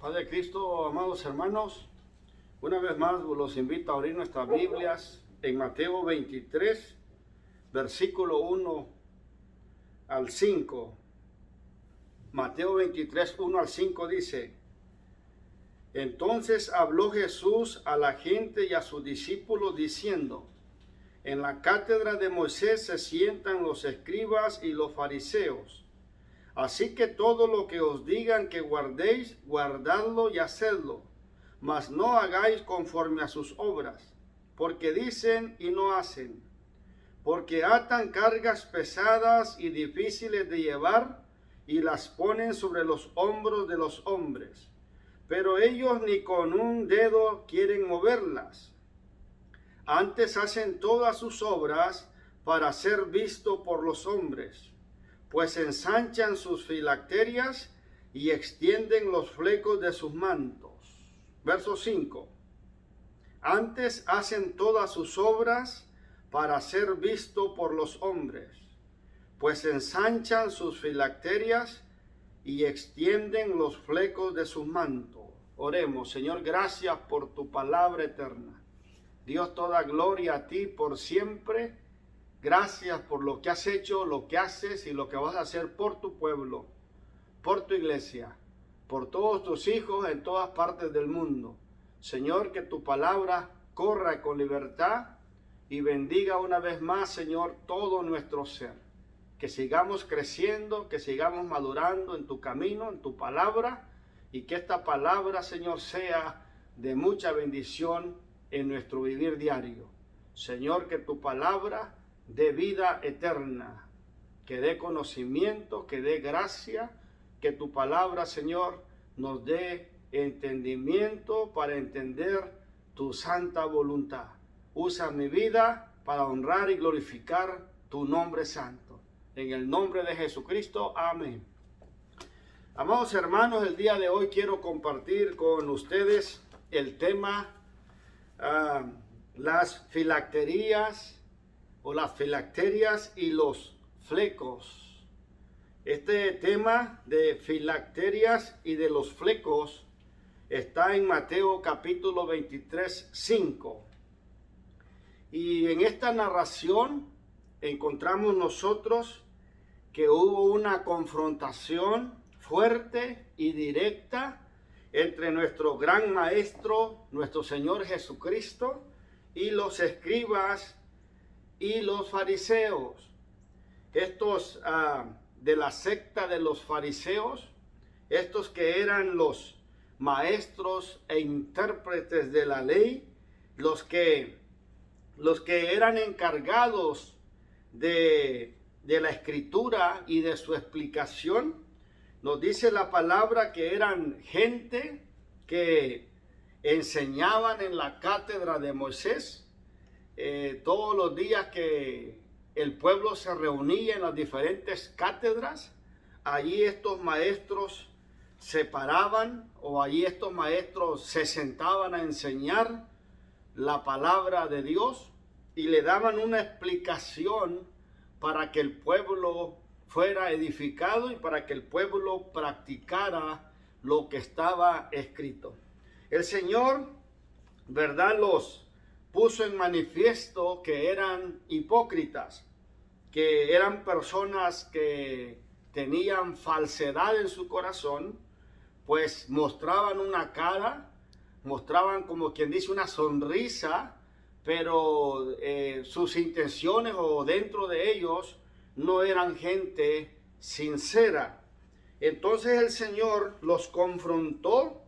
Padre Cristo, amados hermanos, una vez más los invito a abrir nuestras Biblias en Mateo 23, versículo 1 al 5. Mateo 23, 1 al 5 dice: Entonces habló Jesús a la gente y a sus discípulos diciendo: En la cátedra de Moisés se sientan los escribas y los fariseos. Así que todo lo que os digan que guardéis, guardadlo y hacedlo, mas no hagáis conforme a sus obras, porque dicen y no hacen, porque atan cargas pesadas y difíciles de llevar y las ponen sobre los hombros de los hombres, pero ellos ni con un dedo quieren moverlas. Antes hacen todas sus obras para ser visto por los hombres, pues ensanchan sus filacterias y extienden los flecos de sus mantos. Verso 5. Antes hacen todas sus obras para ser visto por los hombres, pues ensanchan sus filacterias y extienden los flecos de sus mantos. Oremos. Señor, gracias por tu palabra eterna. Dios, toda gloria a ti por siempre. Gracias por lo que has hecho, lo que haces y lo que vas a hacer por tu pueblo, por tu iglesia, por todos tus hijos en todas partes del mundo. Señor, que tu palabra corra con libertad y bendiga una vez más, Señor, todo nuestro ser. Que sigamos creciendo, que sigamos madurando en tu camino, en tu palabra, y que esta palabra, Señor, sea de mucha bendición en nuestro vivir diario. Señor, que tu palabra de vida eterna, que dé conocimiento, que dé gracia, que tu palabra, Señor, nos dé entendimiento para entender tu santa voluntad. Usa mi vida para honrar y glorificar tu nombre santo. En el nombre de Jesucristo, amén. Amados hermanos, el día de hoy quiero compartir con ustedes el tema las filacterias o las filacterias y los flecos. Este tema de filacterias y de los flecos está en Mateo capítulo 23, 5. Y en esta narración encontramos nosotros que hubo una confrontación fuerte y directa entre nuestro gran maestro, nuestro Señor Jesucristo, y los escribas y los fariseos. Estos de la secta de los fariseos, estos que eran los maestros e intérpretes de la ley, los que eran encargados de la escritura y de su explicación. Nos dice la palabra que eran gente que enseñaban en la cátedra de Moisés. Todos los días que el pueblo se reunía en las diferentes cátedras, allí estos maestros se paraban o allí estos maestros se sentaban a enseñar la palabra de Dios y le daban una explicación para que el pueblo fuera edificado y para que el pueblo practicara lo que estaba escrito. El Señor, ¿verdad?, los puso en manifiesto que eran hipócritas, que eran personas que tenían falsedad en su corazón, pues mostraban una cara, mostraban como quien dice una sonrisa, pero sus intenciones o dentro de ellos no eran gente sincera. Entonces el Señor los confrontó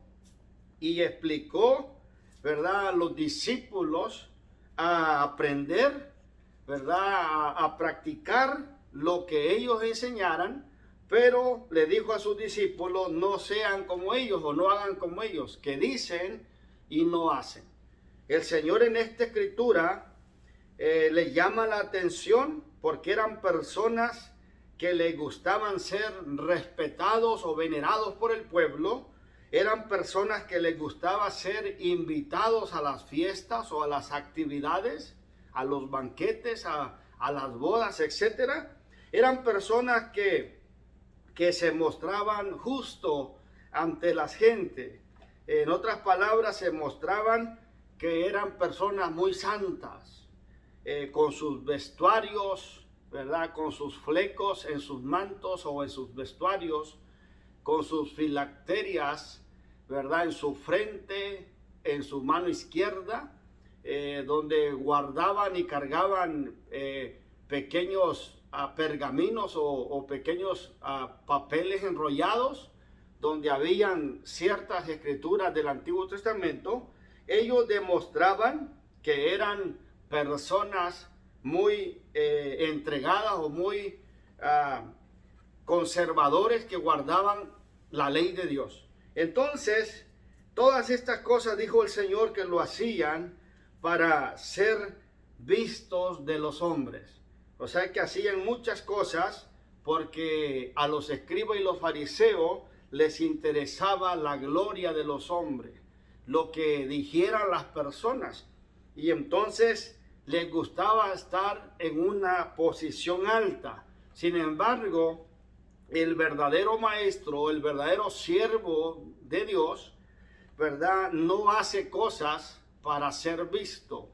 y explicó, ¿verdad?, a los discípulos a aprender, ¿verdad?, a practicar lo que ellos enseñaran, pero le dijo a sus discípulos: no sean como ellos o no hagan como ellos, que dicen y no hacen. El Señor en esta escritura le llama la atención porque eran personas que les gustaban ser respetados o venerados por el pueblo. Eran personas que les gustaba ser invitados a las fiestas o a las actividades, a los banquetes, a las bodas, etc. Eran personas que se mostraban justo ante la gente. En otras palabras, se mostraban que eran personas muy santas, con sus vestuarios, ¿verdad? Con sus flecos en sus mantos o en sus vestuarios, con sus filacterias, ¿verdad? En su frente, en su mano izquierda, donde guardaban y cargaban pequeños pergaminos o pequeños papeles enrollados, donde habían ciertas escrituras del Antiguo Testamento. Ellos demostraban que eran personas muy entregadas o muy conservadores, que guardaban la ley de Dios. Entonces, todas estas cosas, dijo el Señor, que lo hacían para ser vistos de los hombres. O sea que hacían muchas cosas porque a los escribas y los fariseos les interesaba la gloria de los hombres, lo que dijeran las personas. Y entonces les gustaba estar en una posición alta. Sin embargo, el verdadero maestro, el verdadero siervo de Dios, ¿verdad?, no hace cosas para ser visto.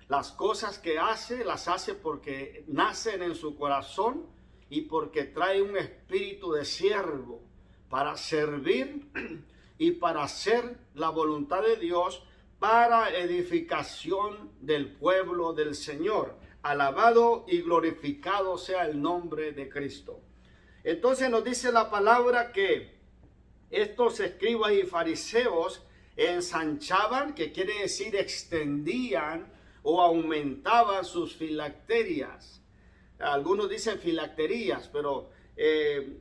Las cosas que hace, las hace porque nacen en su corazón y porque trae un espíritu de siervo para servir y para hacer la voluntad de Dios para edificación del pueblo del Señor. Alabado y glorificado sea el nombre de Cristo. Entonces nos dice la palabra que estos escribas y fariseos ensanchaban, que quiere decir extendían o aumentaban sus filacterias. Algunos dicen filacterías, pero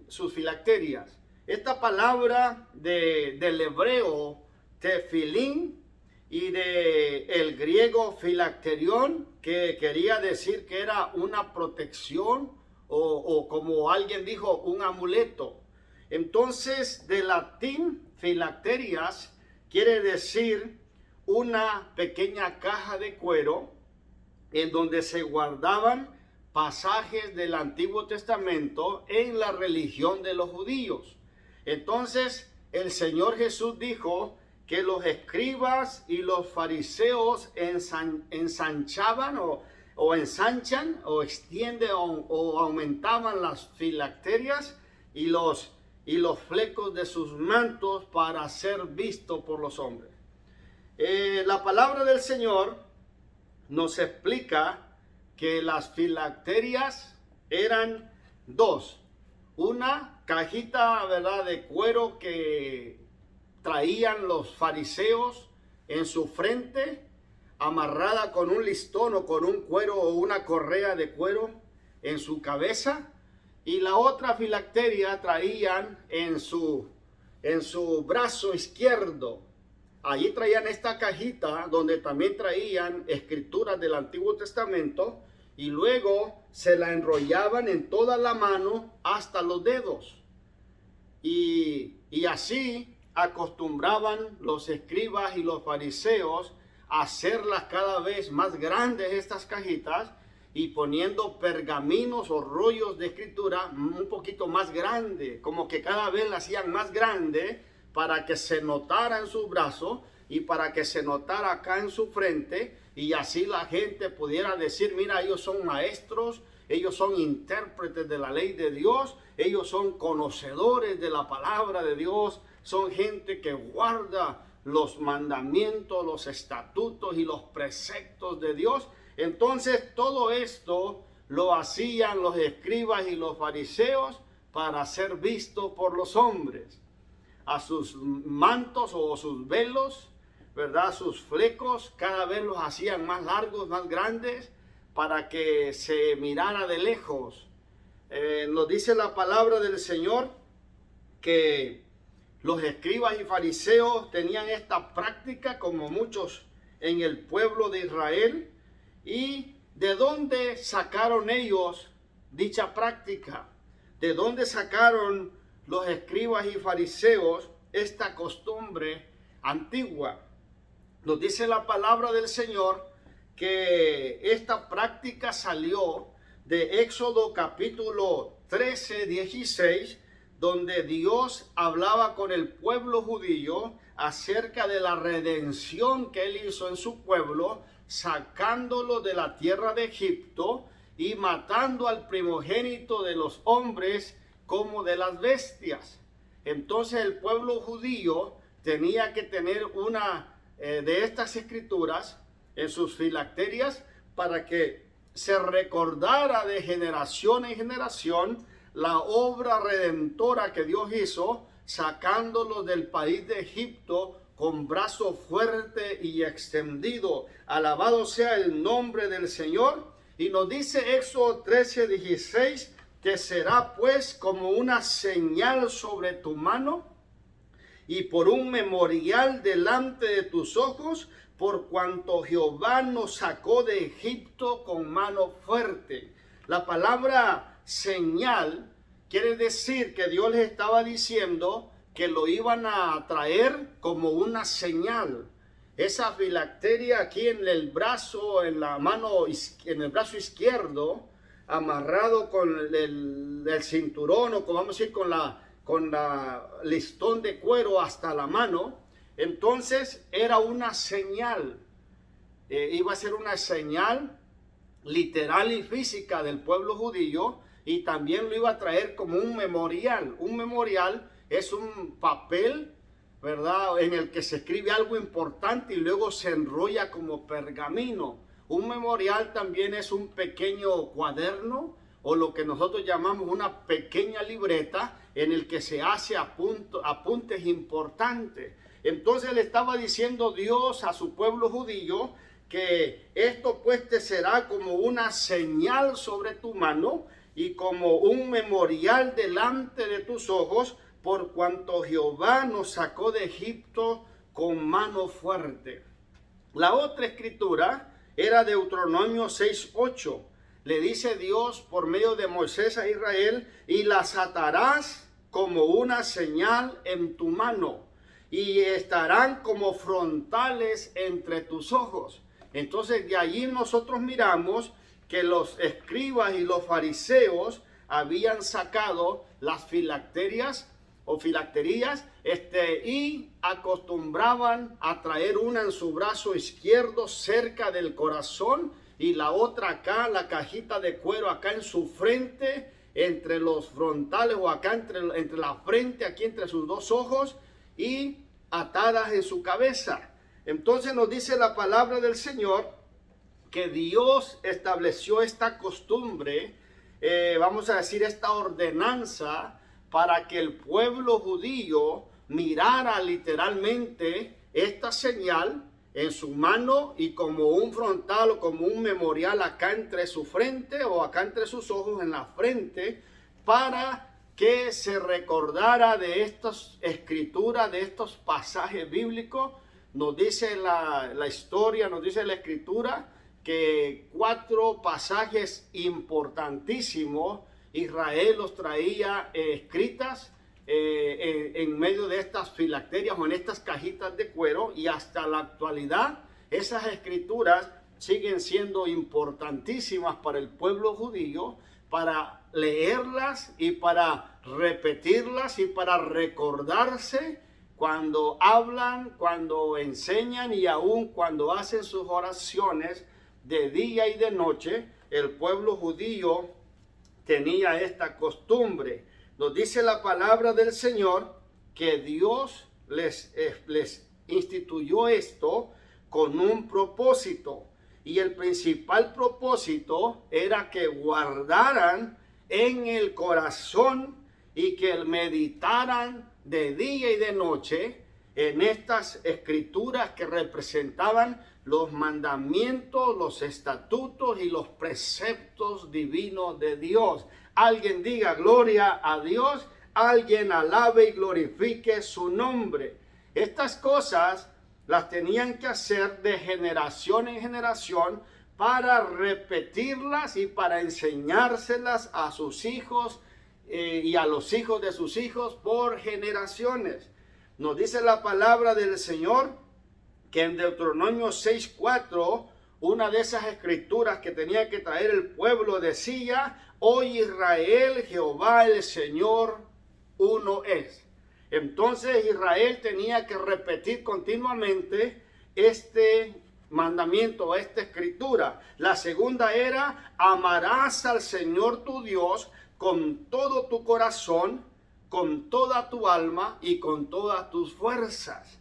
sus filacterias. Esta palabra del hebreo tefilín y del griego filacterión, que quería decir que era una protección o como alguien dijo, un amuleto. Entonces, de latín, filacterias quiere decir una pequeña caja de cuero en donde se guardaban pasajes del Antiguo Testamento en la religión de los judíos. Entonces, el Señor Jesús dijo que los escribas y los fariseos ensanchaban o ensanchan o extienden o aumentaban las filacterias y los flecos de sus mantos para ser visto por los hombres. La palabra del Señor nos explica que las filacterias eran dos. Una cajita, ¿verdad?, de cuero que traían los fariseos en su frente, amarrada con un listón o con un cuero o una correa de cuero en su cabeza. Y la otra filacteria traían en su brazo izquierdo. Allí traían esta cajita donde también traían escrituras del Antiguo Testamento, y luego se la enrollaban en toda la mano hasta los dedos. Y así acostumbraban los escribas y los fariseos a hacerlas cada vez más grandes, estas cajitas, y poniendo pergaminos o rollos de escritura un poquito más grande, como que cada vez la hacían más grande para que se notara en su brazo y para que se notara acá en su frente, y así la gente pudiera decir: mira, ellos son maestros, ellos son intérpretes de la ley de Dios, ellos son conocedores de la palabra de Dios, son gente que guarda los mandamientos, los estatutos y los preceptos de Dios. Entonces todo esto lo hacían los escribas y los fariseos para ser visto por los hombres. A sus mantos o sus velos, ¿verdad?, sus flecos, cada vez los hacían más largos, más grandes, para que se mirara de lejos. Nos dice la palabra del Señor que los escribas y fariseos tenían esta práctica, como muchos en el pueblo de Israel. ¿Y de dónde sacaron ellos dicha práctica? ¿De dónde sacaron los escribas y fariseos esta costumbre antigua? Nos dice la palabra del Señor que esta práctica salió de Éxodo capítulo 13, 16, donde Dios hablaba con el pueblo judío acerca de la redención que Él hizo en su pueblo, sacándolo de la tierra de Egipto y matando al primogénito de los hombres como de las bestias. Entonces el pueblo judío tenía que tener una de estas escrituras en sus filacterias para que se recordara de generación en generación la obra redentora que Dios hizo, sacándolos del país de Egipto con brazo fuerte y extendido. Alabado sea el nombre del Señor. Y nos dice Éxodo 13:16, que será pues como una señal sobre tu mano y por un memorial delante de tus ojos, por cuanto Jehová nos sacó de Egipto con mano fuerte. La palabra señal quiere decir que Dios les estaba diciendo que lo iban a traer como una señal. Esa filacteria aquí en el brazo, en la mano, en el brazo izquierdo, amarrado con el cinturón, o como vamos a decir, con la listón de cuero hasta la mano. Entonces era una señal, iba a ser una señal literal y física del pueblo judío, y también lo iba a traer como un memorial. Un memorial es un papel, ¿verdad?, en el que se escribe algo importante y luego se enrolla como pergamino. Un memorial también es un pequeño cuaderno, o lo que nosotros llamamos una pequeña libreta, en el que se hace apuntes importantes. Entonces le estaba diciendo Dios a su pueblo judío que esto pues te será como una señal sobre tu mano y como un memorial delante de tus ojos, por cuanto Jehová nos sacó de Egipto con mano fuerte. La otra escritura era Deuteronomio 6:8. Le dice Dios por medio de Moisés a Israel: y las atarás como una señal en tu mano, y estarán como frontales entre tus ojos. Entonces de allí nosotros miramos que los escribas y los fariseos habían sacado las filacterias o filacterías, y acostumbraban a traer una en su brazo izquierdo cerca del corazón y la otra acá, la cajita de cuero acá en su frente, entre los frontales, o acá entre la frente, aquí entre sus dos ojos, y atadas en su cabeza. Entonces nos dice la palabra del Señor que Dios estableció esta costumbre, vamos a decir esta ordenanza, para que el pueblo judío mirara literalmente esta señal en su mano y como un frontal o como un memorial acá entre su frente o acá entre sus ojos en la frente, para que se recordara de estas escrituras, de estos pasajes bíblicos. Nos dice la historia, nos dice la escritura que 4 pasajes importantísimos Israel los traía escritas en medio de estas filacterias o en estas cajitas de cuero, y hasta la actualidad esas escrituras siguen siendo importantísimas para el pueblo judío, para leerlas y para repetirlas y para recordarse cuando hablan, cuando enseñan y aún cuando hacen sus oraciones de día y de noche. El pueblo judío tenía esta costumbre. Nos dice la palabra del Señor que Dios les instituyó esto con un propósito, y el principal propósito era que guardaran en el corazón y que meditaran de día y de noche en estas escrituras que representaban los mandamientos, los estatutos y los preceptos divinos de Dios. Alguien diga gloria a Dios, alguien alabe y glorifique su nombre. Estas cosas las tenían que hacer de generación en generación para repetirlas y para enseñárselas a sus hijos y a los hijos de sus hijos por generaciones. Nos dice la palabra del Señor que en Deuteronomio 6:4, una de esas escrituras que tenía que traer el pueblo decía: Oye Israel, Jehová el Señor, uno es. Entonces Israel tenía que repetir continuamente este mandamiento, esta escritura. La segunda era: amarás al Señor tu Dios con todo tu corazón, con toda tu alma y con todas tus fuerzas.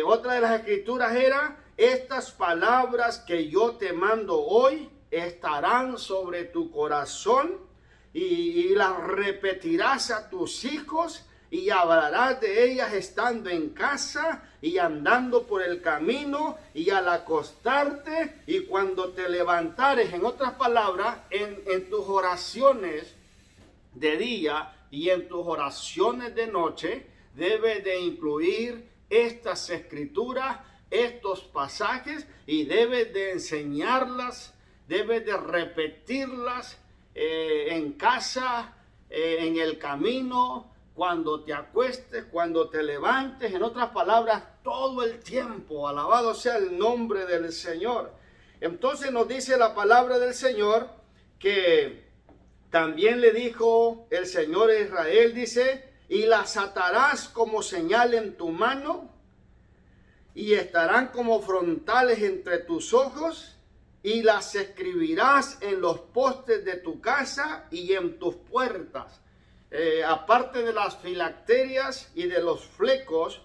Otra de las escrituras era: estas palabras que yo te mando hoy estarán sobre tu corazón y las repetirás a tus hijos y hablarás de ellas estando en casa y andando por el camino y al acostarte y cuando te levantares. En otras palabras, en tus oraciones de día y en tus oraciones de noche debe de incluir estas escrituras, estos pasajes, y debes de enseñarlas, debes de repetirlas en casa, en el camino, cuando te acuestes, cuando te levantes. En otras palabras, todo el tiempo. Alabado sea el nombre del Señor. Entonces nos dice la palabra del Señor que también le dijo el Señor a Israel, dice: y las atarás como señal en tu mano y estarán como frontales entre tus ojos, y las escribirás en los postes de tu casa y en tus puertas. Aparte de las filacterias y de los flecos,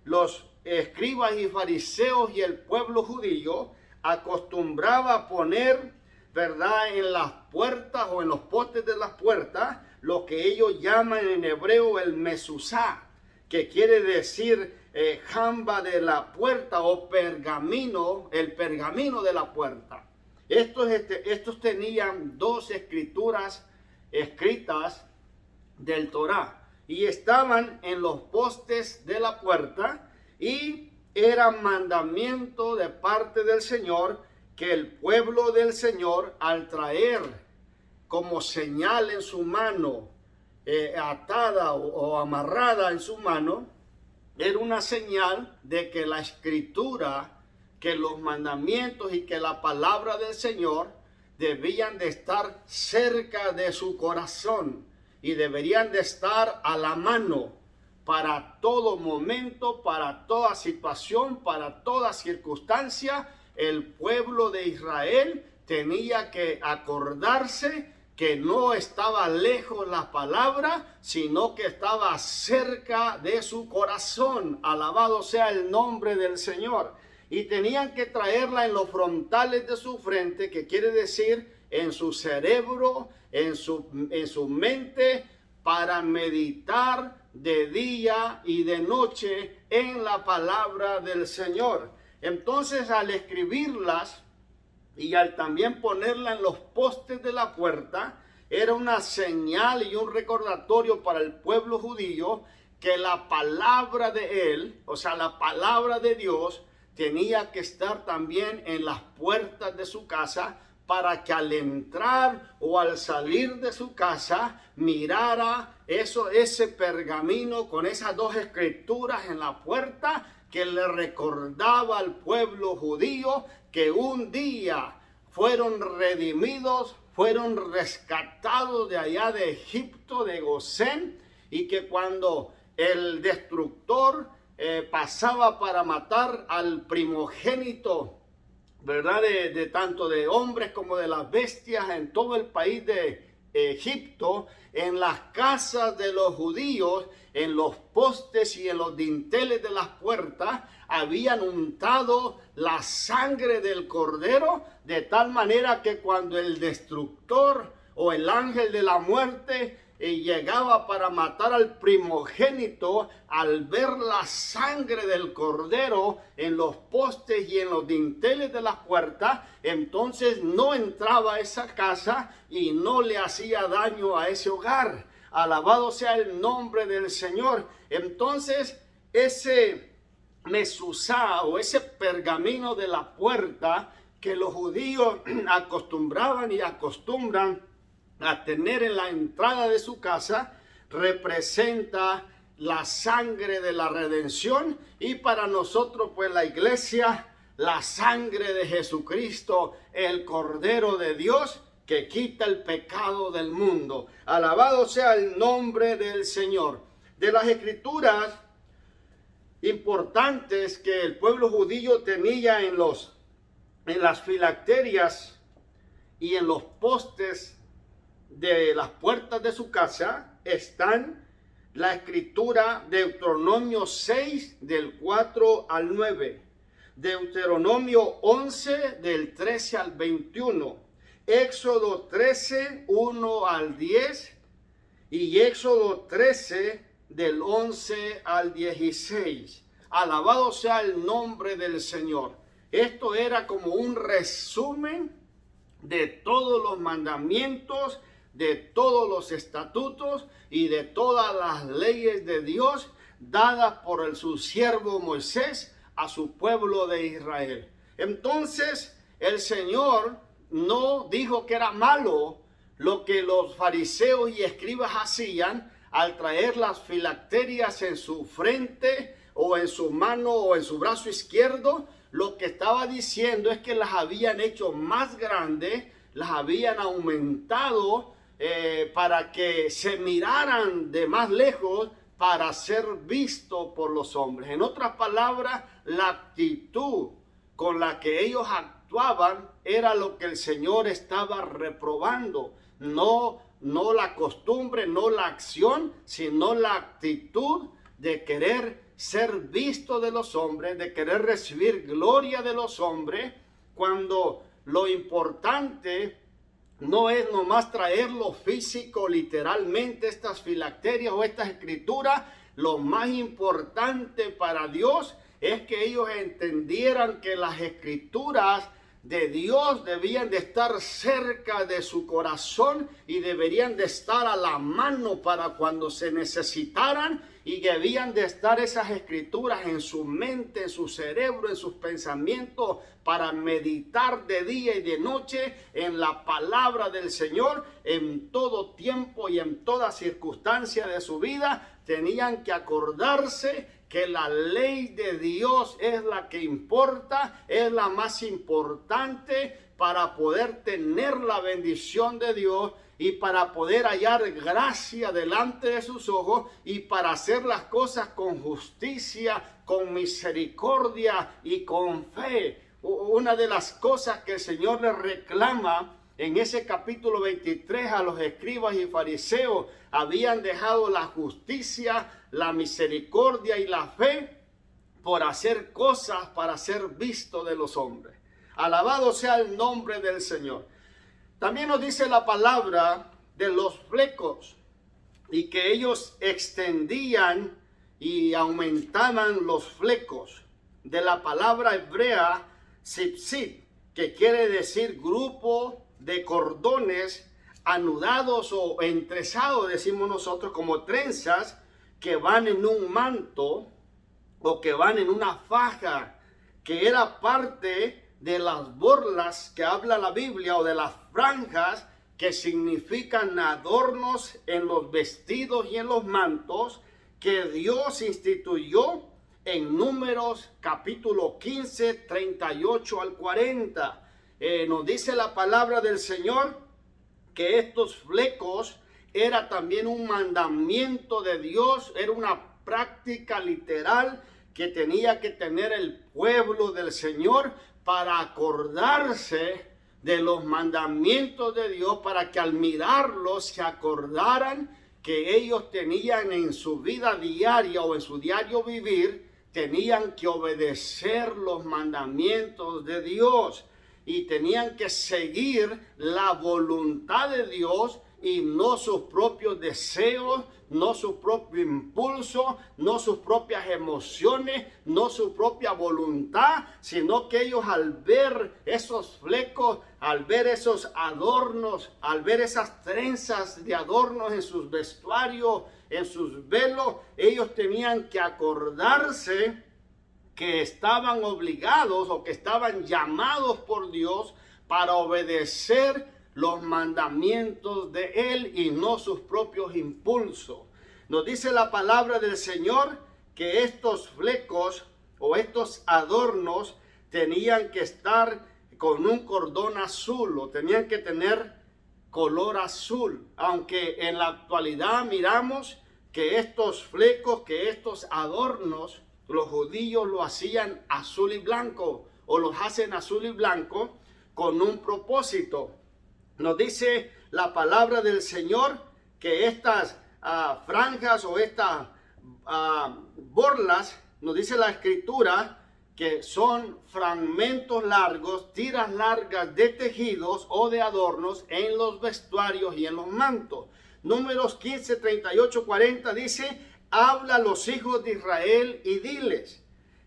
los escribas y fariseos y el pueblo judío acostumbraba a poner, ¿verdad?, en las puertas o en los postes de las puertas, lo que ellos llaman en hebreo el mezuzá, que quiere decir jamba de la puerta o pergamino, el pergamino de la puerta. Estos tenían dos escrituras escritas del Torá y estaban en los postes de la puerta, y era mandamiento de parte del Señor que el pueblo del Señor, al traer como señal en su mano, atada o amarrada en su mano, era una señal de que la escritura, que los mandamientos y que la palabra del Señor debían de estar cerca de su corazón y deberían de estar a la mano para todo momento, para toda situación, para toda circunstancia. El pueblo de Israel tenía que acordarse que no estaba lejos la palabra, sino que estaba cerca de su corazón. Alabado sea el nombre del Señor. Y tenían que traerla en los frontales de su frente, que quiere decir en su cerebro, en su mente, para meditar de día y de noche en la palabra del Señor. Entonces, al escribirlas y al también ponerla en los postes de la puerta, era una señal y un recordatorio para el pueblo judío que la palabra de él, o sea, la palabra de Dios, tenía que estar también en las puertas de su casa, para que al entrar o al salir de su casa mirara ese pergamino con esas dos escrituras en la puerta, que le recordaba al pueblo judío que un día fueron redimidos, fueron rescatados de allá de Egipto, de Gosén, y que cuando el destructor pasaba para matar al primogénito, ¿verdad?, de tanto de hombres como de las bestias en todo el país de Egipto, en las casas de los judíos, en los postes y en los dinteles de las puertas, habían untado la sangre del cordero, de tal manera que cuando el destructor o el ángel de la muerte llegaba para matar al primogénito, al ver la sangre del cordero en los postes y en los dinteles de las puertas, entonces no entraba a esa casa y no le hacía daño a ese hogar. Alabado sea el nombre del Señor. Entonces, ese mezuzá o ese pergamino de la puerta que los judíos acostumbraban y acostumbran a tener en la entrada de su casa, representa la sangre de la redención, y para nosotros, pues, la iglesia, la sangre de Jesucristo, el Cordero de Dios, que quita el pecado del mundo. Alabado sea el nombre del Señor. De las escrituras importantes que el pueblo judío tenía en las filacterias y en los postes de las puertas de su casa están la escritura Deuteronomio 6 del 4 al 9, Deuteronomio 11 del 13 al 21, Éxodo 13, 1 al 10 y Éxodo 13 del 11 al 16. Alabado sea el nombre del Señor. Esto era como un resumen de todos los mandamientos, de todos los estatutos y de todas las leyes de Dios dadas por su siervo Moisés a su pueblo de Israel. Entonces el Señor no dijo que era malo lo que los fariseos y escribas hacían al traer las filacterias en su frente o en su mano o en su brazo izquierdo. Lo que estaba diciendo es que las habían hecho más grandes, las habían aumentado para que se miraran de más lejos para ser visto por los hombres. En otras palabras, la actitud con la que ellos actuaban era lo que el Señor estaba reprobando. No la costumbre, no la acción, sino la actitud de querer ser visto de los hombres, de querer recibir gloria de los hombres, cuando lo importante no es nomás traer lo físico, literalmente estas filacterias o estas escrituras. Lo más importante para Dios es que ellos entendieran que las escrituras de Dios debían de estar cerca de su corazón y deberían de estar a la mano para cuando se necesitaran, y debían de estar esas escrituras en su mente, en su cerebro, en sus pensamientos, para meditar de día y de noche en la palabra del Señor en todo tiempo y en toda circunstancia de su vida. Tenían que acordarse que la ley de Dios es la que importa, es la más importante para poder tener la bendición de Dios y para poder hallar gracia delante de sus ojos y para hacer las cosas con justicia, con misericordia y con fe. Una de las cosas que el Señor le reclama en ese capítulo 23 a los escribas y fariseos: habían dejado la justicia, la misericordia y la fe por hacer cosas para ser visto de los hombres. Alabado sea el nombre del Señor. También nos dice la palabra de los flecos, y que ellos extendían y aumentaban los flecos, de la palabra hebrea tzipzit, que quiere decir grupo de cordones anudados o entrezados, decimos nosotros, como trenzas que van en un manto o que van en una faja, que era parte de las borlas que habla la Biblia, o de las franjas que significan adornos en los vestidos y en los mantos, que Dios instituyó en Números capítulo 15, 38 al 40. Nos dice la palabra del Señor que estos flecos era también un mandamiento de Dios, era una práctica literal que tenía que tener el pueblo del Señor para acordarse de los mandamientos de Dios, para que al mirarlos se acordaran que ellos tenían en su vida diaria o en su diario vivir, tenían que obedecer los mandamientos de Dios y tenían que seguir la voluntad de Dios y no sus propios deseos, no su propio impulso, no sus propias emociones, no su propia voluntad, sino que ellos, al ver esos flecos, al ver esos adornos, al ver esas trenzas de adornos en sus vestuarios, en sus velos, ellos tenían que acordarse que estaban obligados o que estaban llamados por Dios para obedecer los mandamientos de Él y no sus propios impulsos. Nos dice la palabra del Señor que estos flecos o estos adornos tenían que estar con un cordón azul, o tenían que tener color azul, aunque en la actualidad miramos que estos flecos, que estos adornos, los judíos lo hacían azul y blanco, o los hacen azul y blanco con un propósito. Nos dice la palabra del Señor que estas franjas o estas borlas, nos dice la Escritura, que son fragmentos largos, tiras largas de tejidos o de adornos en los vestuarios y en los mantos. Números 15, 38, 40 dice: habla a los hijos de Israel y diles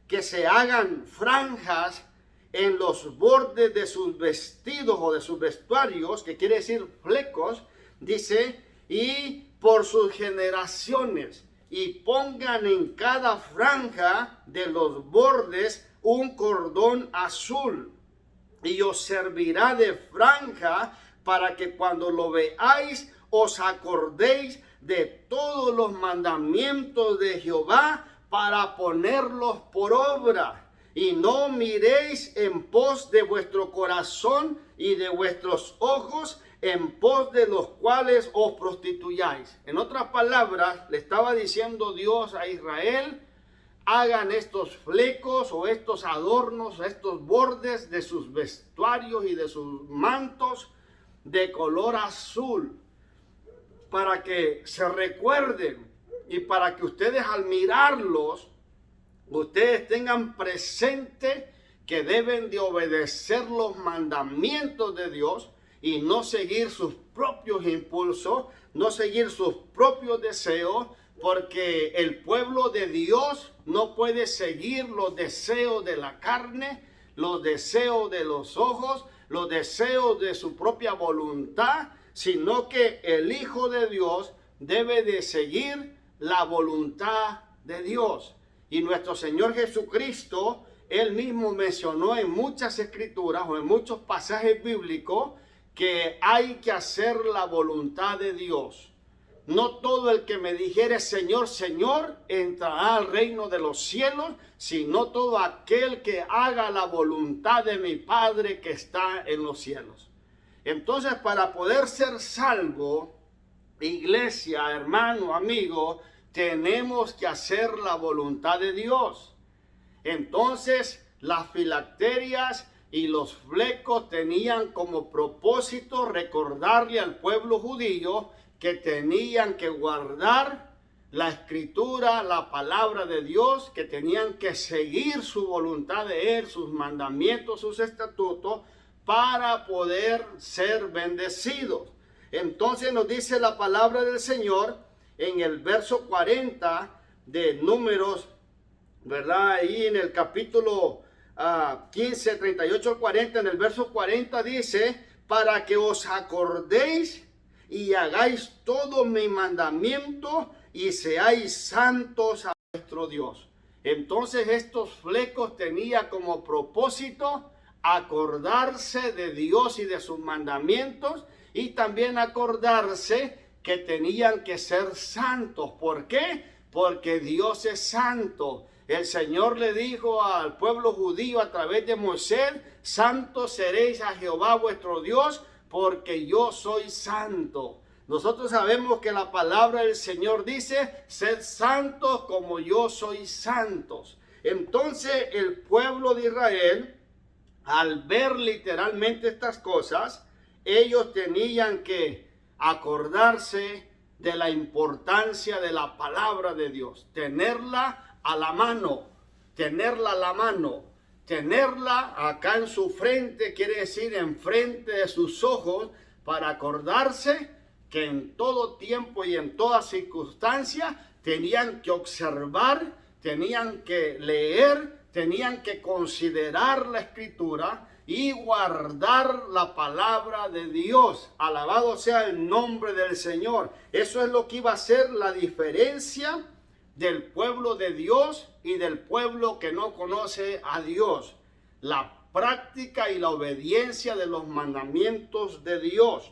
que se hagan franjas en los bordes de sus vestidos o de sus vestuarios, que quiere decir flecos, dice, y por sus generaciones, y pongan en cada franja de los bordes un cordón azul, y os servirá de franja para que cuando lo veáis os acordéis de todos los mandamientos de Jehová para ponerlos por obra. Y no miréis en pos de vuestro corazón y de vuestros ojos, en pos de los cuales os prostituyáis. En otras palabras, le estaba diciendo Dios a Israel: hagan estos flecos o estos adornos, estos bordes de sus vestuarios y de sus mantos de color azul, para que se recuerden y para que ustedes al mirarlos, ustedes tengan presente que deben de obedecer los mandamientos de Dios y no seguir sus propios impulsos, no seguir sus propios deseos, porque el pueblo de Dios no puede seguir los deseos de la carne, los deseos de los ojos, los deseos de su propia voluntad, sino que el Hijo de Dios debe de seguir la voluntad de Dios. Y nuestro Señor Jesucristo, Él mismo mencionó en muchas escrituras o en muchos pasajes bíblicos que hay que hacer la voluntad de Dios. No todo el que me dijere Señor, Señor, entrará al reino de los cielos, sino todo aquel que haga la voluntad de mi Padre que está en los cielos. Entonces, para poder ser salvo, iglesia, hermano, amigo, tenemos que hacer la voluntad de Dios. Entonces, las filacterias y los flecos tenían como propósito recordarle al pueblo judío que tenían que guardar la escritura, la palabra de Dios, que tenían que seguir su voluntad de Él, sus mandamientos, sus estatutos, para poder ser bendecidos. Entonces nos dice la palabra del Señor en el verso 40 de Números, ¿verdad? Ahí en el capítulo 15, 38 al 40, en el verso 40 dice: para que os acordéis y hagáis todo mi mandamiento y seáis santos a vuestro Dios. Entonces estos flecos tenían como propósito acordarse de Dios y de sus mandamientos, y también acordarse que tenían que ser santos. ¿Por qué? Porque Dios es santo. El Señor le dijo al pueblo judío a través de Moisés: santos seréis a Jehová vuestro Dios, porque yo soy santo. Nosotros sabemos que la palabra del Señor dice: sed santos como yo soy santos. Entonces el pueblo de Israel, al ver literalmente estas cosas, ellos tenían que acordarse de la importancia de la palabra de Dios, tenerla a la mano, tenerla a la mano, tenerla acá en su frente, quiere decir enfrente de sus ojos, para acordarse que en todo tiempo y en toda circunstancia tenían que observar, tenían que leer, tenían que considerar la escritura y guardar la palabra de Dios. Alabado sea el nombre del Señor. Eso es lo que iba a ser la diferencia del pueblo de Dios y del pueblo que no conoce a Dios. La práctica y la obediencia de los mandamientos de Dios.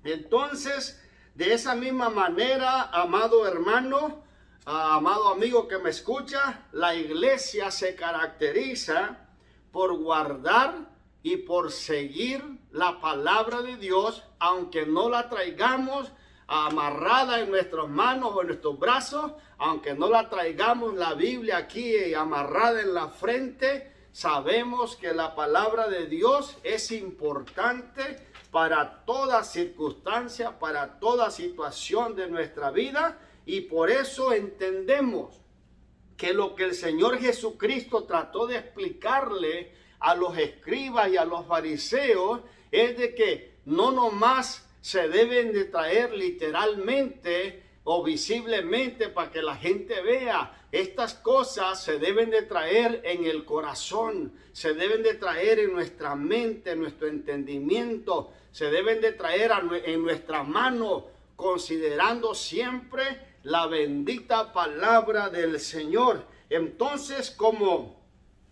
Entonces, de esa misma manera, amado hermano, amado amigo que me escucha, la iglesia se caracteriza por guardar y por seguir la palabra de Dios, aunque no la traigamos amarrada en nuestras manos o en nuestros brazos, aunque no la traigamos la Biblia aquí amarrada en la frente, sabemos que la palabra de Dios es importante para toda circunstancia, para toda situación de nuestra vida, y por eso entendemos que lo que el Señor Jesucristo trató de explicarle a los escribas y a los fariseos es de que no nomás se deben de traer literalmente o visiblemente para que la gente vea. Estas cosas se deben de traer en el corazón, se deben de traer en nuestra mente, en nuestro entendimiento, se deben de traer en nuestra mano, considerando siempre la bendita palabra del Señor. Entonces, como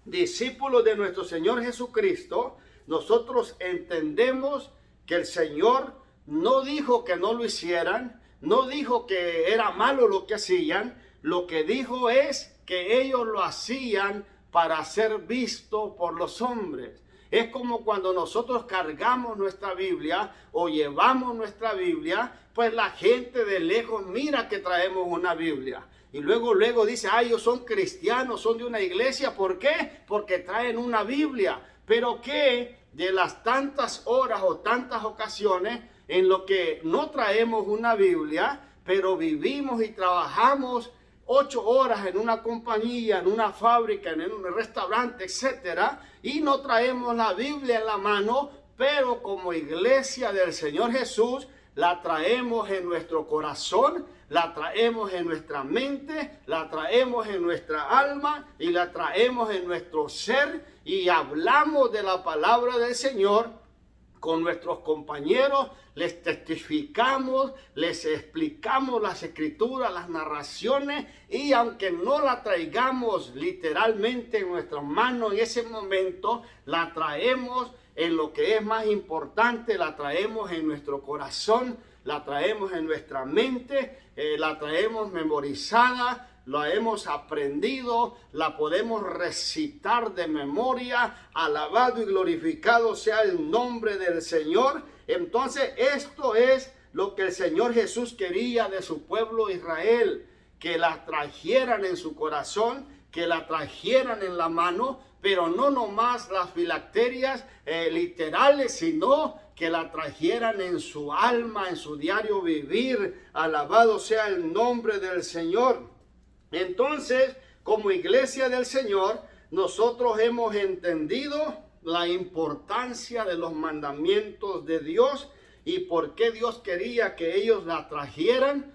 discípulos de nuestro Señor Jesucristo, nosotros entendemos que el Señor no dijo que no lo hicieran, no dijo que era malo lo que hacían. Lo que dijo es que ellos lo hacían para ser visto por los hombres. Es como cuando nosotros cargamos nuestra Biblia o llevamos nuestra Biblia, pues la gente de lejos mira que traemos una Biblia. Y luego dice, ellos son cristianos, son de una iglesia. ¿Por qué? Porque traen una Biblia. Pero ¿qué de las tantas horas o tantas ocasiones en lo que no traemos una Biblia, pero vivimos y trabajamos 8 horas en una compañía, en una fábrica, en un restaurante, etcétera, y no traemos la Biblia en la mano, pero como iglesia del Señor Jesús la traemos en nuestro corazón, la traemos en nuestra mente, la traemos en nuestra alma y la traemos en nuestro ser, y hablamos de la palabra del Señor con nuestros compañeros, les testificamos, les explicamos las escrituras, las narraciones, y aunque no la traigamos literalmente en nuestras manos en ese momento, la traemos en lo que es más importante, la traemos en nuestro corazón, la traemos en nuestra mente, la traemos memorizada, la hemos aprendido, la podemos recitar de memoria. Alabado y glorificado sea el nombre del Señor. Entonces, esto es lo que el Señor Jesús quería de su pueblo Israel, que la trajeran en su corazón, que la trajeran en la mano, pero no nomás las filacterias literales, sino que la trajeran en su alma, en su diario vivir. Alabado sea el nombre del Señor. Entonces, como iglesia del Señor, nosotros hemos entendido la importancia de los mandamientos de Dios y por qué Dios quería que ellos la trajeran,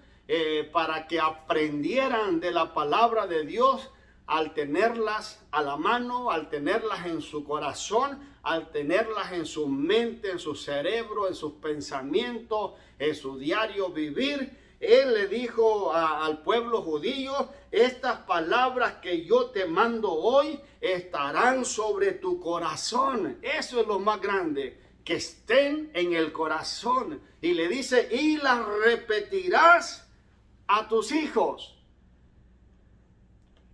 para que aprendieran de la palabra de Dios al tenerlas a la mano, al tenerlas en su corazón, al tenerlas en su mente, en su cerebro, en sus pensamientos, en su diario vivir. Él le dijo al pueblo judío, estas palabras que yo te mando hoy estarán sobre tu corazón. Eso es lo más grande, que estén en el corazón. Y le dice, y las repetirás a tus hijos,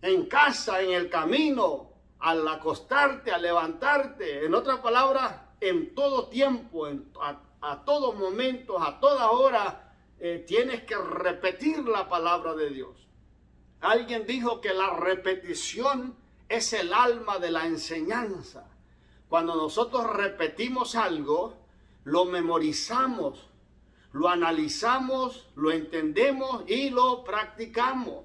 en casa, en el camino, al acostarte, al levantarte. En otras palabras, en todo tiempo, a todo momento, a toda hora, tienes que repetir la palabra de Dios. Alguien dijo que la repetición es el alma de la enseñanza. Cuando nosotros repetimos algo, lo memorizamos, lo analizamos, lo entendemos y lo practicamos.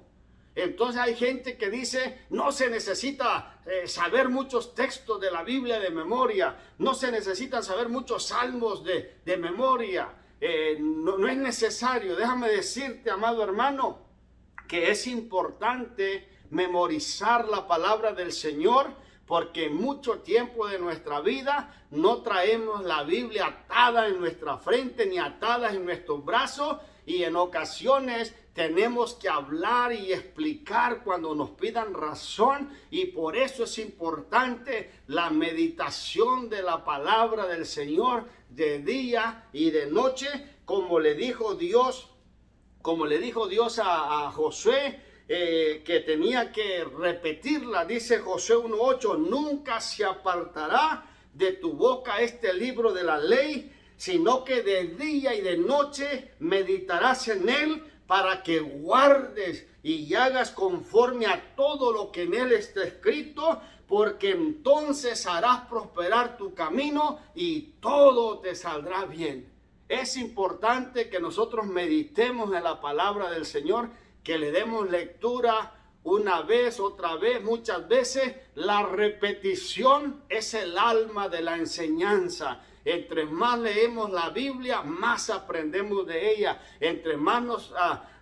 Entonces hay gente que dice, no se necesita saber muchos textos de la Biblia de memoria, no se necesitan saber muchos salmos de memoria. No es necesario. Déjame decirte, amado hermano, que es importante memorizar la palabra del Señor, porque mucho tiempo de nuestra vida no traemos la Biblia atada en nuestra frente ni atada en nuestros brazos, y en ocasiones tenemos que hablar y explicar cuando nos pidan razón, y por eso es importante la meditación de la palabra del Señor de día y de noche, como le dijo Dios a Josué, que tenía que repetirla. Dice Josué 1:8, nunca se apartará de tu boca este libro de la ley, sino que de día y de noche meditarás en él para que guardes y hagas conforme a todo lo que en él está escrito, porque entonces harás prosperar tu camino y todo te saldrá bien. Es importante que nosotros meditemos en la palabra del Señor, que le demos lectura una vez, otra vez, muchas veces. La repetición es el alma de la enseñanza. Entre más leemos la Biblia, más aprendemos de ella. Entre más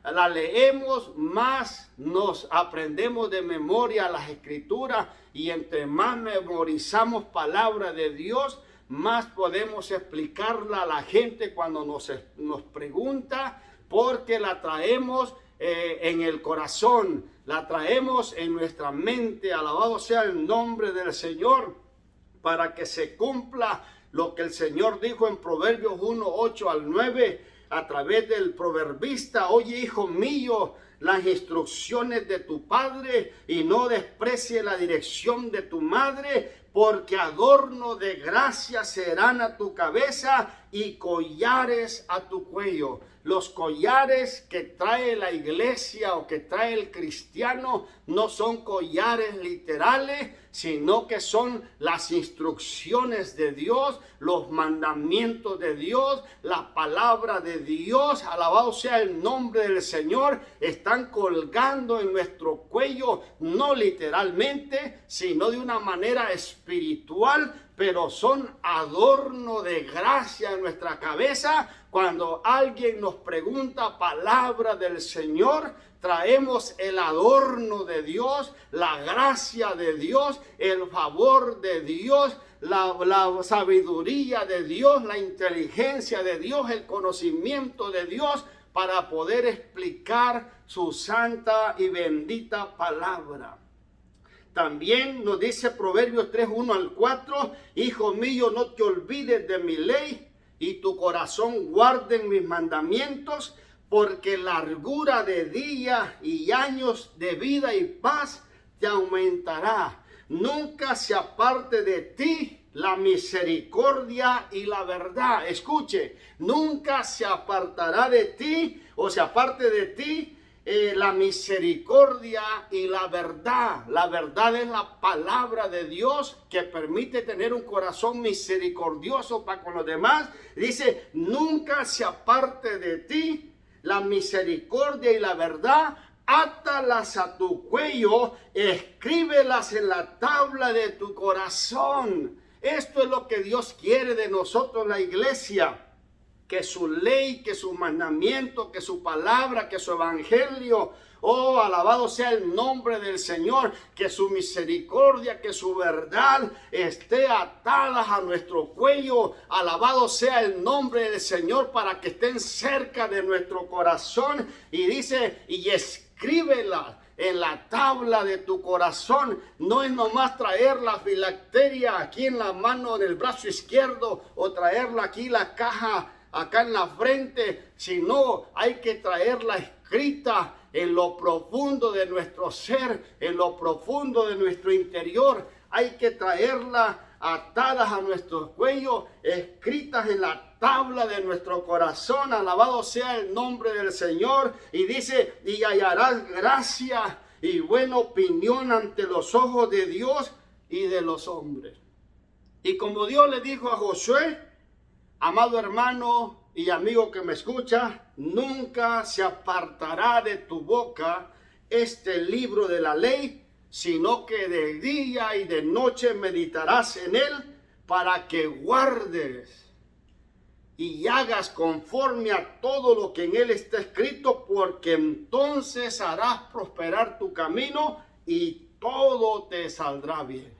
la leemos, más nos aprendemos de memoria las Escrituras. Y entre más memorizamos palabra de Dios, más podemos explicarla a la gente cuando nos pregunta, porque la traemos en el corazón, la traemos en nuestra mente. Alabado sea el nombre del Señor, para que se cumpla lo que el Señor dijo en Proverbios 1, 8 al 9, a través del proverbista: oye, hijo mío, las instrucciones de tu padre, y no desprecie la dirección de tu madre, porque adorno de gracia serán a tu cabeza y collares a tu cuello. Los collares que trae la iglesia o que trae el cristiano no son collares literales, sino que son las instrucciones de Dios, los mandamientos de Dios, la palabra de Dios. Alabado sea el nombre del Señor. Están colgando en nuestro cuello, no literalmente, sino de una manera espiritual, pero son adorno de gracia en nuestra cabeza. Cuando alguien nos pregunta palabra del Señor, traemos el adorno de Dios, la gracia de Dios, el favor de Dios, la sabiduría de Dios, la inteligencia de Dios, el conocimiento de Dios, para poder explicar su santa y bendita palabra. También nos dice Proverbios 3, 1 al 4, hijo mío, no te olvides de mi ley, y tu corazón guarden mis mandamientos, porque largura de día y años de vida y paz te aumentará. Nunca se aparte de ti la misericordia y la verdad. Escuche, nunca se apartará de ti o se aparte de ti la misericordia y la verdad. La verdad es la palabra de Dios, que permite tener un corazón misericordioso para con los demás. Dice, nunca se aparte de ti la misericordia y la verdad. Átalas a tu cuello, escríbelas en la tabla de tu corazón. Esto es lo que Dios quiere de nosotros, la iglesia. Que su ley, que su mandamiento, que su palabra, que su evangelio, oh, alabado sea el nombre del Señor, que su misericordia, que su verdad esté atadas a nuestro cuello. Alabado sea el nombre del Señor, para que estén cerca de nuestro corazón. Y dice, y escríbela en la tabla de tu corazón. No es nomás traer la filacteria aquí en la mano, en el brazo izquierdo, o traerla aquí la caja acá en la frente, sino hay que traerla escrita en lo profundo de nuestro ser, en lo profundo de nuestro interior. Hay que traerla atadas a nuestro cuello, escritas en la tabla de nuestro corazón. Alabado sea el nombre del Señor. Y dice, y hallarás gracia y buena opinión ante los ojos de Dios y de los hombres. Y como Dios le dijo a Josué, amado hermano y amigo que me escucha, nunca se apartará de tu boca este libro de la ley, sino que de día y de noche meditarás en él, para que guardes y hagas conforme a todo lo que en él está escrito, porque entonces harás prosperar tu camino y todo te saldrá bien.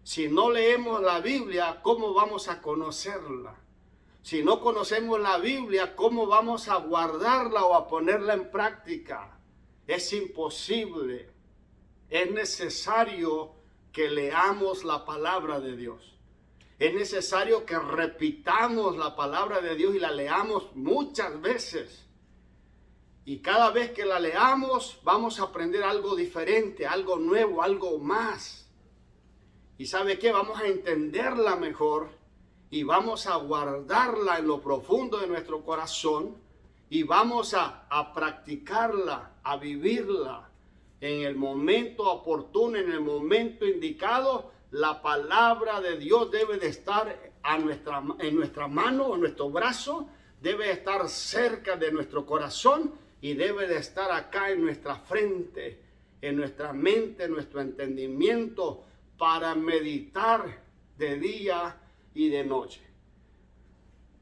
Si no leemos la Biblia, ¿cómo vamos a conocerla? Si no conocemos la Biblia, ¿cómo vamos a guardarla o a ponerla en práctica? Es imposible. Es necesario que leamos la palabra de Dios. Es necesario que repitamos la palabra de Dios y la leamos muchas veces. Y cada vez que la leamos, vamos a aprender algo diferente, algo nuevo, algo más. Y ¿sabe qué? Vamos a entenderla mejor y vamos a guardarla en lo profundo de nuestro corazón y vamos a practicarla, a vivirla en el momento oportuno, en el momento indicado. La palabra de Dios debe de estar en nuestra mano, en nuestro brazo, debe estar cerca de nuestro corazón y debe de estar acá en nuestra frente, en nuestra mente, en nuestro entendimiento, para meditar de día y de noche.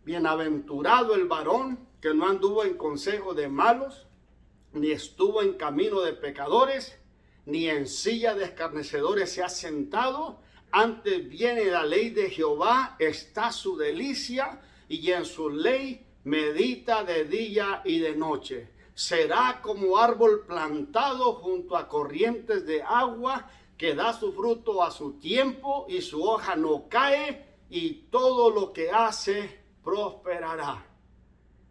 Bienaventurado el varón que no anduvo en consejo de malos, ni estuvo en camino de pecadores, ni en silla de escarnecedores se ha sentado. Antes bien en la ley de Jehová está su delicia, y en su ley medita de día y de noche. Será como árbol plantado junto a corrientes de agua, que da su fruto a su tiempo, y su hoja no cae, y todo lo que hace prosperará.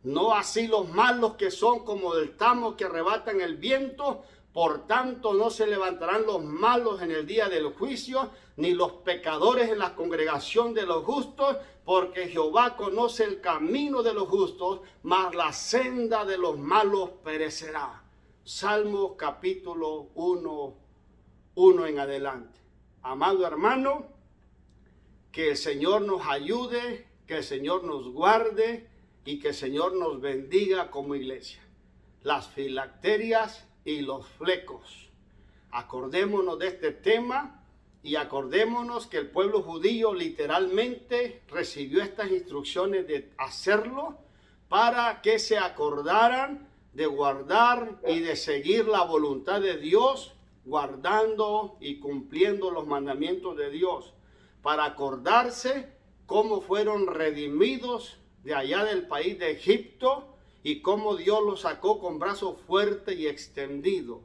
No así los malos, que son como del tamo que arrebatan el viento. Por tanto, no se levantarán los malos en el día del juicio, ni los pecadores en la congregación de los justos, porque Jehová conoce el camino de los justos, mas la senda de los malos perecerá. Salmo capítulo 1 en adelante. Amado hermano, que el Señor nos ayude, que el Señor nos guarde y que el Señor nos bendiga como iglesia. Las filacterias y los flecos. Acordémonos de este tema y acordémonos que el pueblo judío literalmente recibió estas instrucciones de hacerlo para que se acordaran de guardar y de seguir la voluntad de Dios, guardando y cumpliendo los mandamientos de Dios, para acordarse cómo fueron redimidos de allá del país de Egipto y cómo Dios los sacó con brazo fuerte y extendido.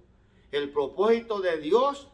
El propósito de Dios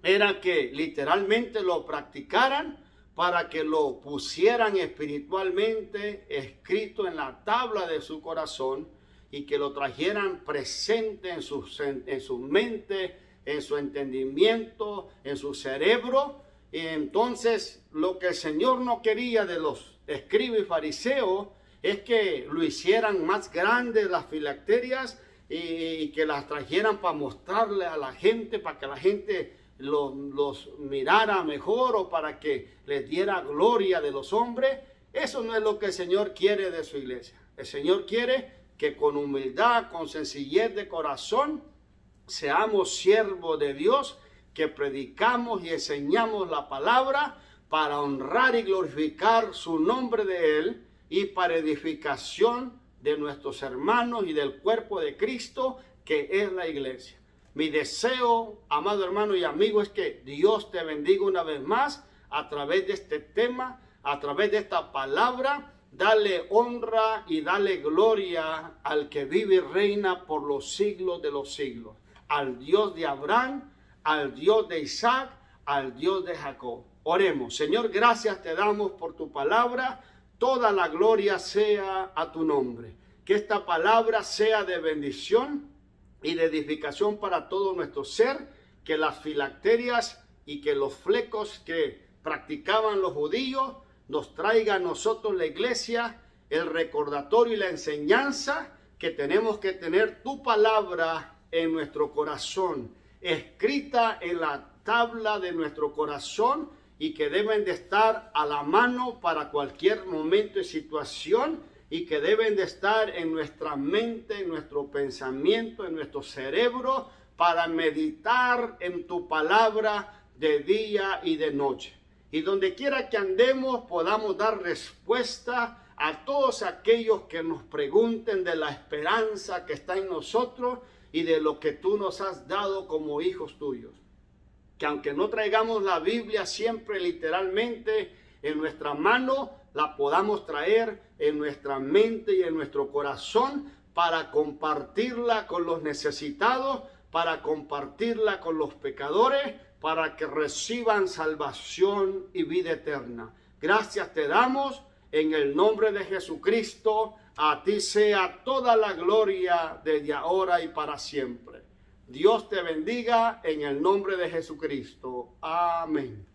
era que literalmente lo practicaran, para que lo pusieran espiritualmente escrito en la tabla de su corazón y que lo trajeran presente en su mente, en su entendimiento, en su cerebro. Y entonces lo que el Señor no quería de los escribas y fariseos es que lo hicieran más grandes las filacterias y que las trajeran para mostrarle a la gente, para que la gente los mirara mejor o para que les diera gloria de los hombres. Eso no es lo que el Señor quiere de su iglesia. El Señor quiere que con humildad, con sencillez de corazón, seamos siervos de Dios, que predicamos y enseñamos la palabra para honrar y glorificar su nombre de Él y para edificación de nuestros hermanos y del cuerpo de Cristo, que es la iglesia. Mi deseo, amado hermano y amigo, es que Dios te bendiga una vez más a través de este tema, a través de esta palabra. Dale honra y dale gloria al que vive y reina por los siglos de los siglos, al Dios de Abraham, al Dios de Isaac, al Dios de Jacob. Oremos. Señor, gracias te damos por tu palabra. Toda la gloria sea a tu nombre. Que esta palabra sea de bendición y de edificación para todo nuestro ser. Que las filacterias y que los flecos que practicaban los judíos nos traiga a nosotros, la iglesia, el recordatorio y la enseñanza que tenemos que tener tu palabra en nuestro corazón, escrita en la tabla de nuestro corazón, y que deben de estar a la mano para cualquier momento y situación, y que deben de estar en nuestra mente, en nuestro pensamiento, en nuestro cerebro, para meditar en tu palabra de día y de noche. Y donde quiera que andemos podamos dar respuesta a todos aquellos que nos pregunten de la esperanza que está en nosotros y de lo que tú nos has dado como hijos tuyos. Que aunque no traigamos la Biblia siempre literalmente en nuestra mano, la podamos traer en nuestra mente y en nuestro corazón para compartirla con los necesitados, para compartirla con los pecadores, para que reciban salvación y vida eterna. Gracias te damos en el nombre de Jesucristo. A ti sea toda la gloria desde ahora y para siempre. Dios te bendiga en el nombre de Jesucristo. Amén.